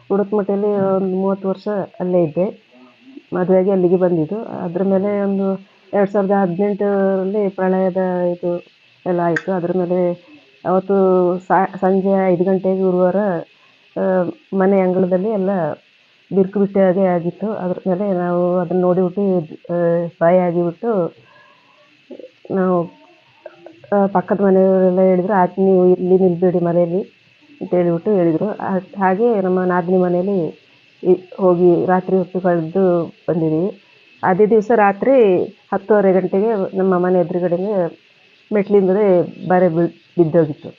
ಉಡುಪ್ಮಟ್ಟಿಯಲ್ಲಿ ಒಂದು 30 ವರ್ಷ ಅಲ್ಲೇ ಇದ್ದೆ. ಮದುವೆಯಾಗಿ ಅಲ್ಲಿಗೆ ಬಂದಿದ್ದು. ಅದ್ರ ಮೇಲೆ ಒಂದು 2018ರಲ್ಲಿ ಪ್ರಳಯದ ಇದು ಎಲ್ಲ ಆಯಿತು. ಅದ್ರ ಮೇಲೆ ಅವತ್ತು ಸಂಜೆ 5 ಗಂಟೆಗೆ ಗುರುವಾರ ಮನೆ ಅಂಗಳದಲ್ಲಿ ಎಲ್ಲ ಬಿರುಕು ಬಿಟ್ಟ ಹಾಗೆ ಆಗಿತ್ತು. ಅದ್ರ ಮೇಲೆ ನಾವು ಅದನ್ನ ನೋಡಿಬಿಟ್ಟು ಭಯ ಆಗಿಬಿಟ್ಟು ನಾವು ಪಕ್ಕದ ಮನೆಯವರೆಲ್ಲ ಹೇಳಿದ್ರು, ನೀವು ಇಲ್ಲಿ ನಿಲ್ಬೇಡಿ ಮನೆಯಲ್ಲಿ ಅಂತ ಹೇಳಿದರು. ಹಾಗೆ ನಮ್ಮ ನಾದಿನಿ ಮನೆಯಲ್ಲಿ ಹೋಗಿ ರಾತ್ರಿ ಹೊತ್ತು ಕಳೆದು ಬಂದಿದ್ದೀವಿ. ಅದೇ ದಿವಸ ರಾತ್ರಿ 10:30 ಗಂಟೆಗೆ ನಮ್ಮ ಮನೆ ಎದುರುಗಡೆಗೆ ಮೆಟ್ಲಿಂದಲೇ ಬರೆ ಬಿದ್ದೋಗಿತ್ತು.